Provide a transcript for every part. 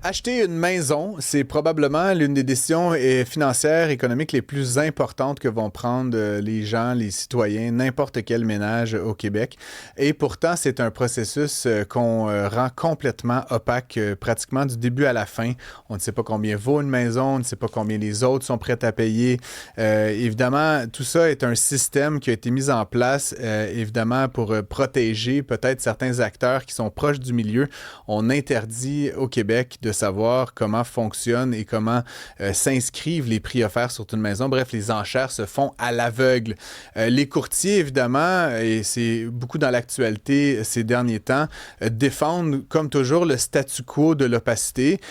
Acheter une maison, c'est probablement l'une des décisions financières, économiques les plus importantes que vont prendre les gens, les citoyens, n'importe quel ménage au Québec. Et pourtant, c'est un processus qu'on rend complètement opaque, pratiquement du début à la fin. On ne sait pas combien vaut une maison, on ne sait pas combien les autres sont prêts à payer. Évidemment, tout ça est un système qui a été mis en place, évidemment, pour protéger peut-être certains acteurs qui sont proches du milieu. On interdit au Québec de savoir comment fonctionnent et comment s'inscrivent les prix offerts sur une maison. Bref, les enchères se font à l'aveugle. Les courtiers, évidemment, et c'est beaucoup dans l'actualité ces derniers temps, défendent, comme toujours, le statu quo de l'opacité.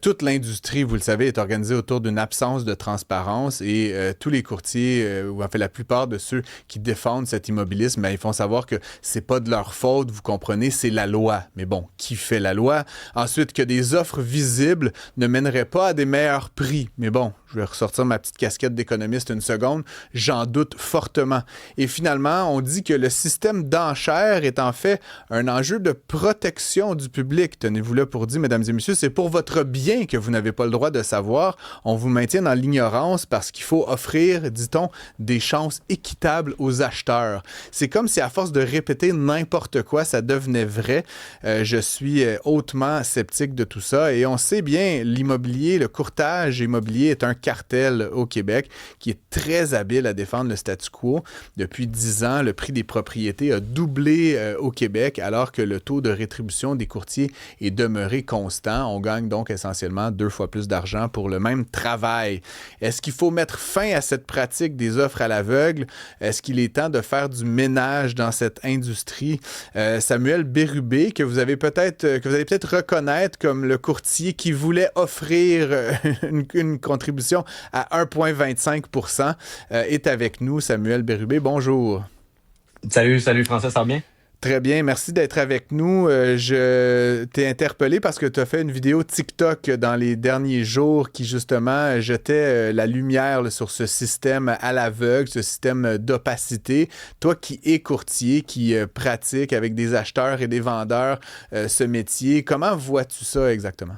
Toute l'industrie, vous le savez, est organisée autour d'une absence de transparence et tous les courtiers, ou en fait la plupart de ceux qui défendent cet immobilisme, ben, ils font savoir que c'est pas de leur faute, vous comprenez, c'est la loi. Mais bon, qui fait la loi? Ensuite, que des offres visibles ne mèneraient pas à des meilleurs prix. Mais bon, je vais ressortir ma petite casquette d'économiste une seconde. J'en doute fortement. Et finalement, on dit que le système d'enchères est en fait un enjeu de protection du public. Tenez-vous là pour dire, mesdames et messieurs, c'est pour votre bien que vous n'avez pas le droit de savoir. On vous maintient dans l'ignorance parce qu'il faut offrir, dit-on, des chances équitables aux acheteurs. C'est comme si à force de répéter n'importe quoi, ça devenait vrai. Je suis hautement sceptique de tout ça et on sait bien, l'immobilier, le courtage immobilier est un cartel au Québec qui est très habile à défendre le statu quo. Depuis 10 ans, le prix des propriétés a doublé au Québec alors que le taux de rétribution des courtiers est demeuré constant. On gagne donc essentiellement 2 fois plus d'argent pour le même travail. Est-ce qu'il faut mettre fin à cette pratique des offres à l'aveugle? Est-ce qu'il est temps de faire du ménage dans cette industrie? Samuel Bérubé, que vous allez peut-être reconnaître comme le courtier qui voulait offrir une contribution à 1,25 est avec nous. Samuel Bérubé, bonjour. Salut François, ça va bien? Très bien, merci d'être avec nous. Je t'ai interpellé parce que tu as fait une vidéo TikTok dans les derniers jours qui justement jetait la lumière là, sur ce système à l'aveugle, ce système d'opacité. Toi qui es courtier, qui pratique avec des acheteurs et des vendeurs ce métier, comment vois-tu ça exactement?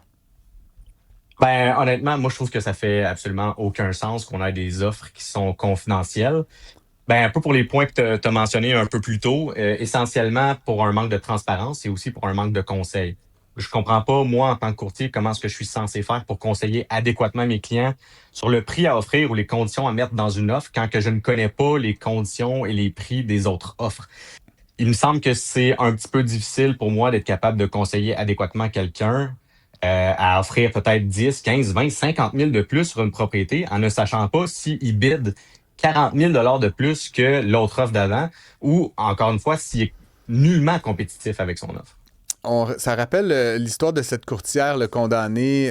Ben, honnêtement, moi, je trouve que ça fait absolument aucun sens qu'on ait des offres qui sont confidentielles. Ben, un peu pour les points que tu as mentionnés un peu plus tôt, essentiellement pour un manque de transparence et aussi pour un manque de conseil. Je comprends pas, moi, en tant que courtier, comment est-ce que je suis censé faire pour conseiller adéquatement mes clients sur le prix à offrir ou les conditions à mettre dans une offre quand que je ne connais pas les conditions et les prix des autres offres. Il me semble que c'est un petit peu difficile pour moi d'être capable de conseiller adéquatement quelqu'un à offrir peut-être 10, 15, 20, 50 000 de plus sur une propriété en ne sachant pas s'il bid 40 000 de plus que l'autre offre d'avant ou, encore une fois, s'il est nullement compétitif avec son offre. Ça rappelle l'histoire de cette courtière le condamnée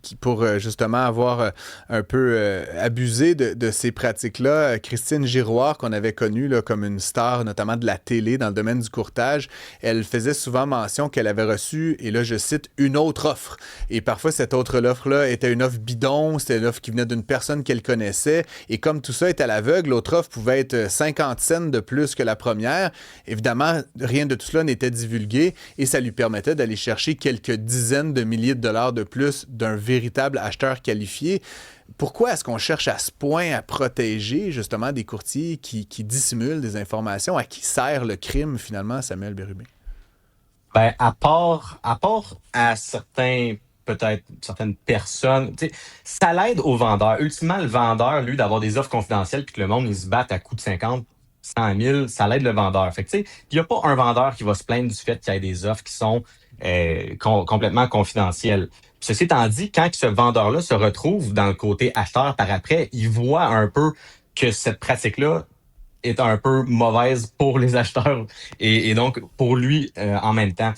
qui, pour justement avoir un peu abusé de ces pratiques-là. Christine Giroir, qu'on avait connue là, comme une star, notamment de la télé dans le domaine du courtage, elle faisait souvent mention qu'elle avait reçu, et là je cite, une autre offre. Et parfois cette autre offre-là était une offre bidon, c'était une offre qui venait d'une personne qu'elle connaissait. Et comme tout ça est à l'aveugle, l'autre offre pouvait être 50 cents de plus que la première. Évidemment, rien de tout cela n'était divulgué et ça lui permettait d'aller chercher quelques dizaines de milliers de dollars de plus d'un véritable acheteur qualifié. Pourquoi est-ce qu'on cherche à ce point à protéger justement des courtiers qui dissimulent des informations? À qui sert le crime finalement, Samuel Bérubé? Ben, à part à certains, peut-être certaines personnes, tu sais, ça l'aide au vendeur. Ultimement, le vendeur, lui, d'avoir des offres confidentielles puis que le monde, il se batte à coups de 50, 100 000, ça l'aide le vendeur. Fait que, tu sais, il n'y a pas un vendeur qui va se plaindre du fait qu'il y ait des offres qui sont complètement confidentielles. Ceci étant dit, quand ce vendeur-là se retrouve dans le côté acheteur par après, il voit un peu que cette pratique-là est un peu mauvaise pour les acheteurs et donc pour lui en même temps.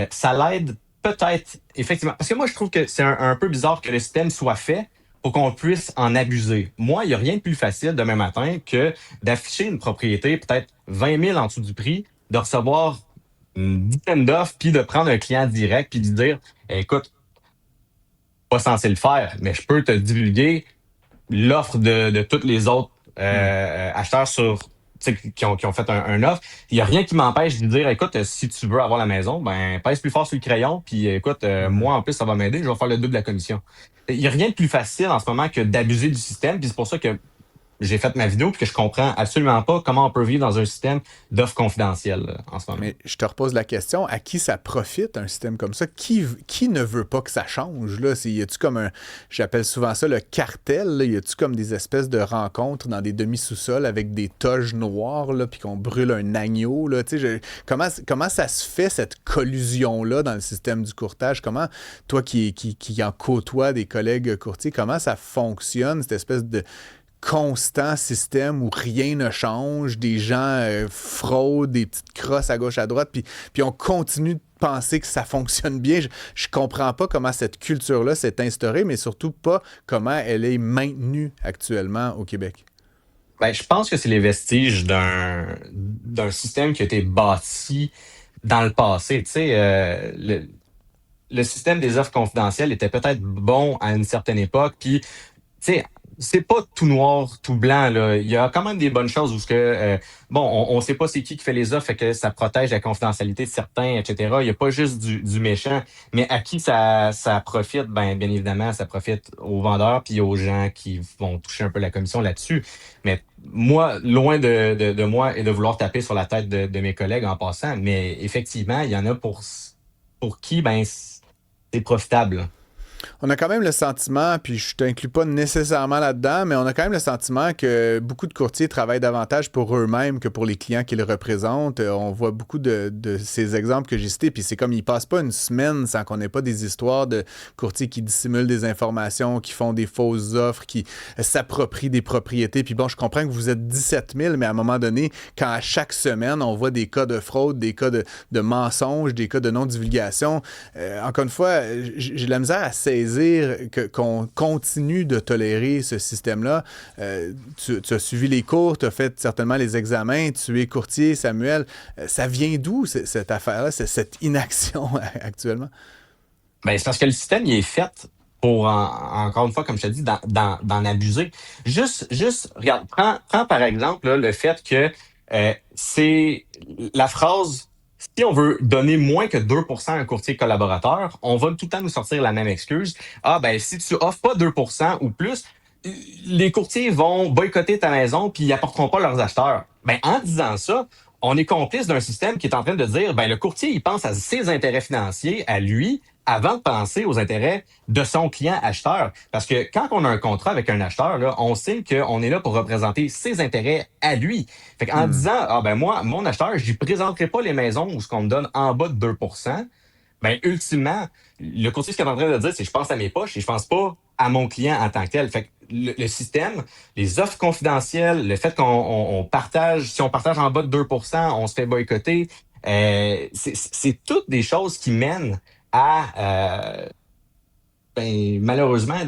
Ça l'aide peut-être, effectivement, parce que moi je trouve que c'est un peu bizarre que le système soit fait pour qu'on puisse en abuser. Moi, il n'y a rien de plus facile demain matin que d'afficher une propriété peut-être 20 000 en dessous du prix, de recevoir une dizaine d'offres, puis de prendre un client direct, puis de dire, écoute, pas censé le faire, mais je peux te divulguer l'offre de tous les autres Hmm. acheteurs sur qui ont fait un offre. Il n'y a rien qui m'empêche de dire, écoute, si tu veux avoir la maison, ben pèse plus fort sur le crayon, puis écoute, Mhm. moi en plus, ça va m'aider, je vais faire le double de la commission. Il n'y a rien de plus facile en ce moment que d'abuser du système, puis c'est pour ça que j'ai fait ma vidéo, puis que je comprends absolument pas comment on peut vivre dans un système d'offres confidentielles en ce moment. Mais je te repose la question, à qui ça profite un système comme ça? Qui ne veut pas que ça change? Là? Y a-tu comme un, j'appelle souvent ça le cartel, là? Y a-tu comme des espèces de rencontres dans des demi-sous-sols avec des toges noires, là, puis qu'on brûle un agneau? Là? Comment ça se fait, cette collusion-là, dans le système du courtage? Comment, toi qui en côtoie des collègues courtiers, comment ça fonctionne, cette espèce de constant système où rien ne change, des gens fraudent, des petites crosses à gauche, à droite, puis on continue de penser que ça fonctionne bien. Je comprends pas comment cette culture-là s'est instaurée, mais surtout pas comment elle est maintenue actuellement au Québec. Ben, je pense que c'est les vestiges d'un système qui a été bâti dans le passé. Tu sais, le système des offres confidentielles était peut-être bon à une certaine époque, puis tu sais, c'est pas tout noir, tout blanc, là. Il y a quand même des bonnes choses où bon, on sait pas c'est qui fait les offres, fait que ça protège la confidentialité de certains, etc. Il y a pas juste du méchant, mais à qui ça profite? Ben, bien évidemment, ça profite aux vendeurs puis aux gens qui vont toucher un peu la commission là-dessus. Mais moi, loin de moi et de vouloir taper sur la tête de mes collègues en passant, mais effectivement, il y en a pour qui, ben, c'est profitable. On a quand même le sentiment, puis je t'inclus pas nécessairement là-dedans, mais on a quand même le sentiment que beaucoup de courtiers travaillent davantage pour eux-mêmes que pour les clients qu'ils représentent. On voit beaucoup de ces exemples que j'ai cités, puis c'est comme ils passent pas une semaine sans qu'on ait pas des histoires de courtiers qui dissimulent des informations, qui font des fausses offres, qui s'approprient des propriétés. Puis bon, je comprends que vous êtes 17 000, mais à un moment donné, quand à chaque semaine, on voit des cas de fraude, des cas de mensonges, des cas de non-divulgation, encore une fois, j'ai de la misère à saisir qu'on continue de tolérer ce système-là. Tu as suivi les cours, tu as fait certainement les examens, tu es courtier, Samuel. Ça vient d'où cette affaire-là, cette inaction actuellement? Ben, c'est parce que le système, il est fait pour, encore une fois, comme je te dis, d'en abuser. Regarde, prends par exemple là, le fait que c'est la phrase, si on veut donner moins que 2% à un courtier collaborateur, on va tout le temps nous sortir la même excuse. Ah, ben, si tu offres pas 2% ou plus, les courtiers vont boycotter ta maison puis ils apporteront pas leurs acheteurs. Ben, en disant ça, on est complice d'un système qui est en train de dire, ben, le courtier, il pense à ses intérêts financiers, à lui, avant de penser aux intérêts de son client acheteur. Parce que quand on a un contrat avec un acheteur, là, on sait qu'on est là pour représenter ses intérêts à lui. Fait qu'en Hmm. disant, ah ben moi, mon acheteur, je lui présenterai pas les maisons où ce qu'on me donne en bas de 2%, ben ultimement, le courtier, ce qu'il est en train de dire, c'est je pense à mes poches et je pense pas à mon client en tant que tel. Fait que le système, les offres confidentielles, le fait qu'on partage, si on partage en bas de 2%, on se fait boycotter, c'est toutes des choses qui mènent à, ben, malheureusement,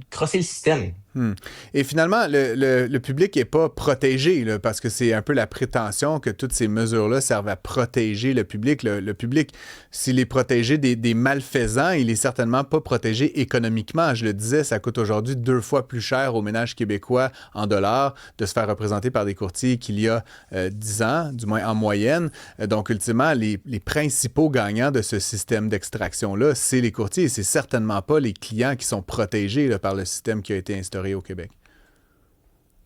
crosser le système. Hmm. Et finalement, le public n'est pas protégé, là, parce que c'est un peu la prétention que toutes ces mesures-là servent à protéger le public. Le public, s'il est protégé des malfaisants, il est certainement pas protégé économiquement. Je le disais, ça coûte aujourd'hui 2 fois plus cher aux ménages québécois en dollars de se faire représenter par des courtiers qu'il y a 10 ans, du moins en moyenne. Donc, ultimement, les principaux gagnants de ce système d'extraction-là, c'est les courtiers. C'est certainement pas les clients qui sont protégés là, par le système qui a été instauré au Québec.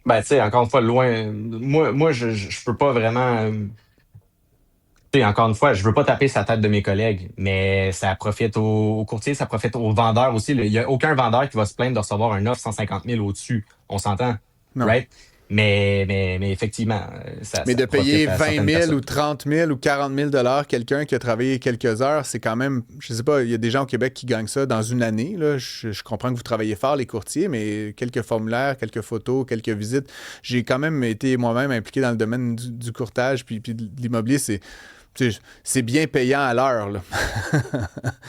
Ben, tu sais, encore une fois, loin, moi je peux pas vraiment, tu sais, encore une fois, je veux pas taper sa tête de mes collègues, mais ça profite aux courtiers, ça profite aux vendeurs aussi. Il y a aucun vendeur qui va se plaindre de recevoir un offre 150 000 au-dessus. On s'entend, Non. right? Mais effectivement, Mais ça de payer profite à 20 certaines 000 personnes. ou 30 000 ou 40 000 quelqu'un qui a travaillé quelques heures, c'est quand même, je sais pas, il y a des gens au Québec qui gagnent ça dans une année. Là. Je comprends que vous travaillez fort, les courtiers, mais quelques formulaires, quelques photos, quelques visites. J'ai quand même été moi-même impliqué dans le domaine du courtage puis de l'immobilier. C'est bien payant à l'heure. Là.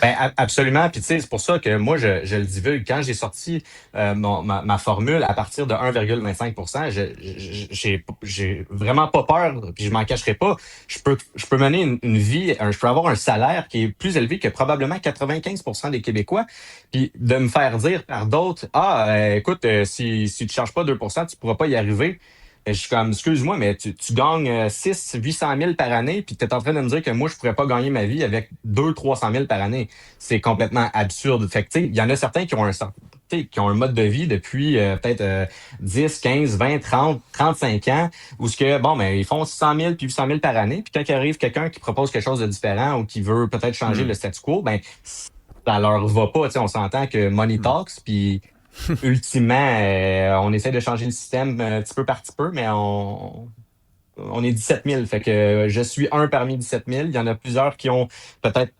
Ben, absolument. Puis tu sais, c'est pour ça que moi, je le divulgue. Quand j'ai sorti ma formule à partir de 1,25 j'ai vraiment pas peur, puis je m'en cacherai pas. Je peux mener une vie, je peux avoir un salaire qui est plus élevé que probablement 95% des Québécois. Puis de me faire dire par d'autres, ah, écoute, si tu ne charges pas 2%, tu pourras pas y arriver. Et je suis comme, excuse-moi, mais tu gagnes 800 000 par année, puis tu es en train de me dire que moi, je pourrais pas gagner ma vie avec 300 000 par année. C'est complètement absurde. Fait que, tu sais, il y en a certains qui ont qui ont un mode de vie depuis peut-être 10, 15, 20, 30, 35 ans, où ce que, bon, mais ils font 600 000 puis 800 000 par année, puis quand il arrive quelqu'un qui propose quelque chose de différent ou qui veut peut-être changer le Hmm. statu quo, ben, ça leur va pas. Tu sais, on s'entend que money Hmm. talks, puis ultimement, on essaie de changer le système petit peu par petit peu, mais on est 17 000. Fait que je suis un parmi 17 000. Il y en a plusieurs qui ont peut-être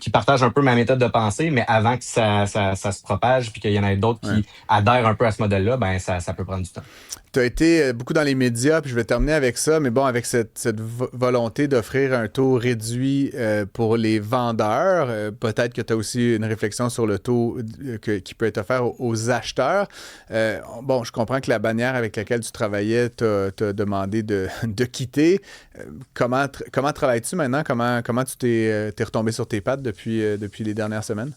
qui partagent un peu ma méthode de pensée, mais avant que ça se propage, puis qu'il y en ait d'autres Ouais. qui adhèrent un peu à ce modèle-là, ben ça peut prendre du temps. Tu as été beaucoup dans les médias, puis je vais terminer avec ça, mais bon, avec cette volonté d'offrir un taux réduit pour les vendeurs, peut-être que tu as aussi une réflexion sur le taux qui peut être offert aux acheteurs. Bon, je comprends que la bannière avec laquelle tu travaillais t'a demandé de quitter. Comment travailles-tu maintenant? Comment tu t'es retombé sur tes pattes depuis les dernières semaines?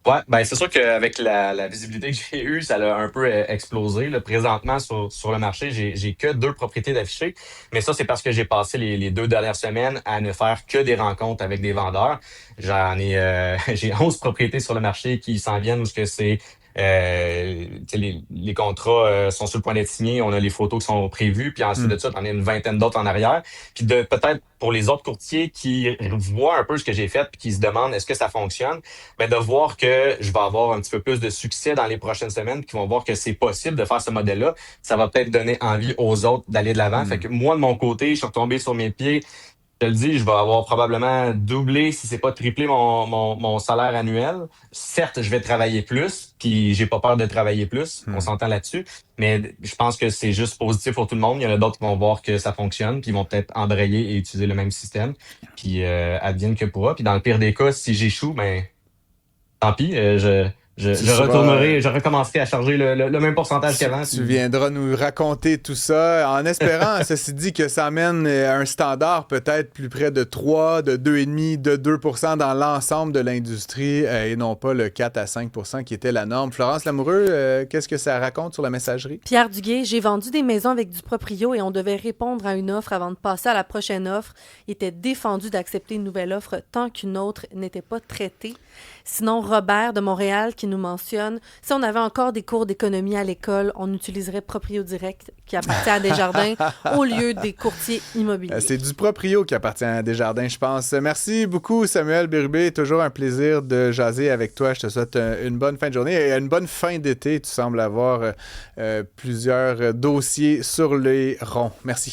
Ouais, ben c'est sûr qu'avec la visibilité que j'ai eue, ça a un peu explosé. Là. Présentement, sur le marché, j'ai que 2 propriétés d'affichés. Mais ça, c'est parce que j'ai passé les 2 dernières semaines à ne faire que des rencontres avec des vendeurs. J'ai 11 propriétés sur le marché qui s'en viennent où ce que c'est tu sais, les contrats sont sur le point d'être signés, on a les photos qui sont prévues, puis ensuite Hmm. de ça, on a une vingtaine d'autres en arrière. Puis de peut-être pour les autres courtiers qui voient un peu ce que j'ai fait puis qui se demandent est-ce que ça fonctionne, ben de voir que je vais avoir un petit peu plus de succès dans les prochaines semaines, qui vont voir que c'est possible de faire ce modèle-là, ça va peut-être donner envie aux autres d'aller de l'avant. Fait Hmm. que moi, de mon côté, je suis retombé sur mes pieds. Je te le dis, je vais avoir probablement doublé, si c'est pas triplé, mon salaire annuel. Certes, je vais travailler plus, puis j'ai pas peur de travailler plus, on Hmm. s'entend là-dessus, mais je pense que c'est juste positif pour tout le monde. Il y en a d'autres qui vont voir que ça fonctionne, puis ils vont peut-être embrayer et utiliser le même système, puis advienne que pourra. Puis dans le pire des cas, si j'échoue, ben tant pis, Tu je seras, retournerai, je recommencerai à charger le même pourcentage Tu, qu'avant. tu Puis viendras nous raconter tout ça en espérant, ceci dit, que ça amène un standard peut-être plus près de 3, de 2,5, de 2% dans l'ensemble de l'industrie et non pas le 4 à 5% qui était la norme. Florence Lamoureux, qu'est-ce que ça raconte sur la messagerie? Pierre Duguay, j'ai vendu des maisons avec du proprio et on devait répondre à une offre avant de passer à la prochaine offre. Il était défendu d'accepter une nouvelle offre tant qu'une autre n'était pas traitée. Sinon, Robert de Montréal qui nous mentionne, si on avait encore des cours d'économie à l'école, on utiliserait Proprio Direct qui appartient à Desjardins au lieu des courtiers immobiliers. C'est du proprio qui appartient à Desjardins, je pense. Merci beaucoup, Samuel Bérubé. Toujours un plaisir de jaser avec toi. Je te souhaite une bonne fin de journée et une bonne fin d'été. Tu sembles avoir plusieurs dossiers sur les ronds. Merci.